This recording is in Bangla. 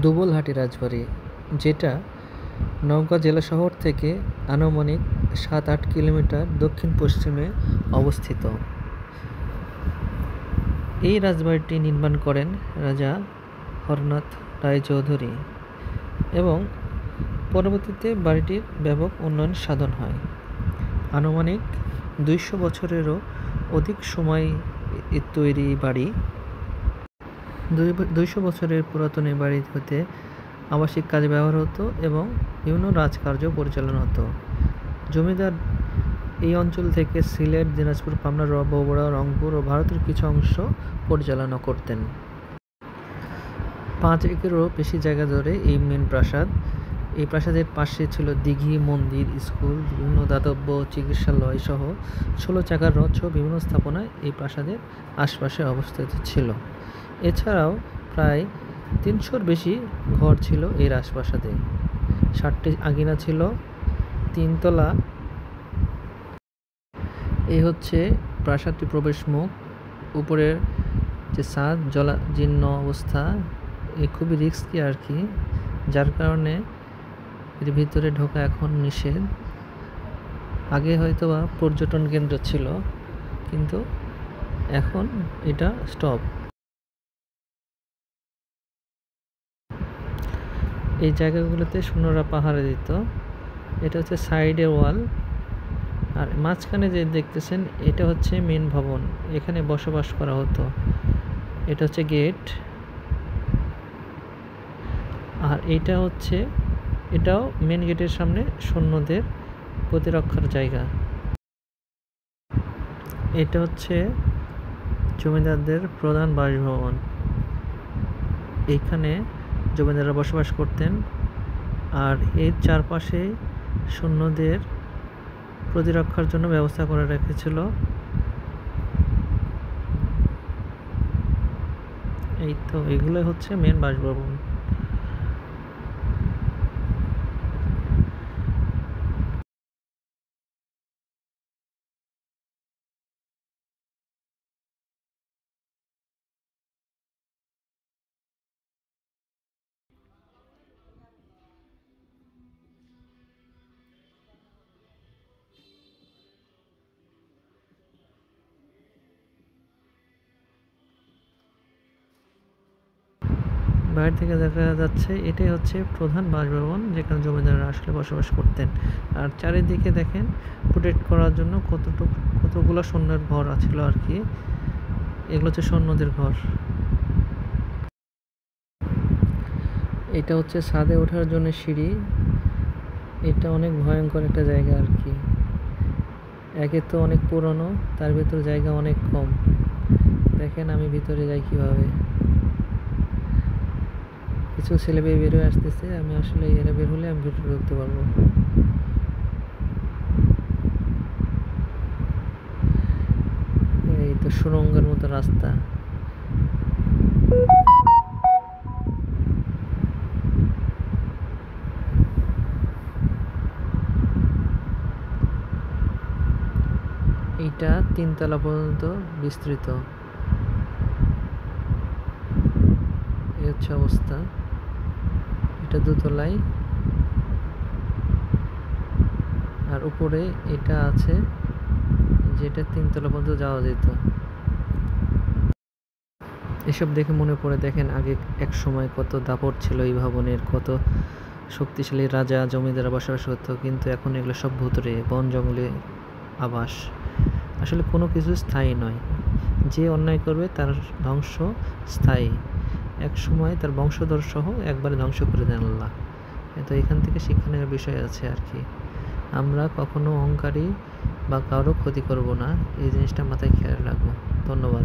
দুবলহাটি রাজবাড়ি, যেটা নওগাঁ জেলা শহর থেকে আনুমানিক ৭-৮ কিলোমিটার দক্ষিণ-পশ্চিমে অবস্থিত। এই রাজবাড়িটি নির্মাণ করেন রাজা হরনাথ রায়চৌধুরী এবং পরবর্তীতে বাড়িটির ব্যাপক উন্নয়ন সাধন হয়। আনুমানিক ২০০ বছরেরও অধিক সময় তৈরি বাড়ি। ২০০ বছরের পুরাতন এই বাড়ি হতে আবাসিক কাজে ব্যবহার হতো এবং বিভিন্ন রাজকার্য পরিচালনা হতো। জমিদার এই অঞ্চল থেকে সিলেট, দিনাজপুর, পাবনা, বগুড়া, রংপুর ও ভারতের কিছু অংশ পরিচালনা করতেন। ৫ একরেরও বেশি জায়গা ধরে এই মেন প্রাসাদ। এই প্রাসাদের পাশে ছিল দিঘি, মন্দির, স্কুল, বিভিন্ন দাতব্য চিকিৎসালয় সহ ১৬ চাকার রথ সহ বিভিন্ন স্থাপনা এই প্রাসাদের আশপাশে অবস্থিত ছিল। এছাড়াও প্রায় ৩০০-র বেশি ঘর ছিল এই রাজপ্রাসাদে। ৭টি আঙিনা ছিল, ৩ তলা। এই হচ্ছে প্রাসাদটি প্রবেশ মুখ। উপরের যে ছাদ জরাজীর্ণ অবস্থা, খুবই রিস্কি আর কি, যার কারণে এর ভিতরে ঢোকা এখন নিষেধ। আগে হয়তো বা পর্যটন কেন্দ্র ছিল, কিন্তু এখন এটা স্টপ। এই জায়গাগুলোতে সৈন্যরা পাহারা দিত। এটা হচ্ছে সাইডের ওয়াল, আর মাঝখানে যে দেখতেছেন এটা হচ্ছে মেন ভবন, এখানে বসবাস করা হতো। এটা হচ্ছে গেট, আর এটা হচ্ছে এটাও মেন গেটের সামনে সৈন্যদের প্রতিরক্ষার জায়গা। এটা হচ্ছে জমিদারদের প্রধান বাসভবন। এইখানে জমিদাররা বসবাস করতেন, আর এর চারপাশে সৈন্যদের প্রতিরক্ষার জন্য ব্যবস্থা করে রেখেছিল। এই তো এগুলো হচ্ছে মেন বাসভবন। বাইরে থেকে দেখা যাচ্ছে এটাই হচ্ছে প্রধান বাসভবন, যেখানে জমিদাররা আসলে বসবাস করতেন। আর চারিদিকে দেখেন প্রোটেক্ট করার জন্য কতগুলো সৈন্যের ঘর ছিল আর কি। এগুলো হচ্ছে সৈন্যদের ঘর। এটা হচ্ছে ছাদে ওঠার জন্য সিঁড়ি। এটা অনেক ভয়ঙ্কর একটা জায়গা আর কি। একে তো অনেক পুরনো, তার ভিতর জায়গা অনেক কম। দেখেন আমি ভিতরে যাই কিভাবে। কিছু ছেলে মেয়ে বের হয়ে আসতেছে, আমি আসলে এরা বের হলে আমি ভিতরে ঢুকতে পারবো। এই তো সুড়ঙ্গের মতো রাস্তা। এইটা ৩ তলা পর্যন্ত বিস্তৃত। এই হচ্ছে অবস্থা। এটা ২ তলায়, আর উপরে এটা আছে যেটা ৩ তলা পর্যন্ত যাওয়া যেত। এসব দেখে মনে পড়ে, দেখেন আগে এক সময় কত দাপট ছিল এই ভবনের, কত শক্তিশালী রাজা জমিদাররা বসবাস করতো, কিন্তু এখন এগুলো সব ভুতুড়ে বন জঙ্গলে আবাস। আসলে কোনো কিছু স্থায়ী নয়, যে অন্যায় করবে তার ধ্বংস স্থায়ী। এক সময় তার বংশধর সহ একবারে ধ্বংস করে দেন আল্লাহ। তো এখান থেকে শিক্ষা নেওয়ার বিষয় আছে আর কি। আমরা কখনো অহংকারী বা কারো ক্ষতি করব না, এই জিনিসটা মাথায় খেয়াল রাখবো। ধন্যবাদ।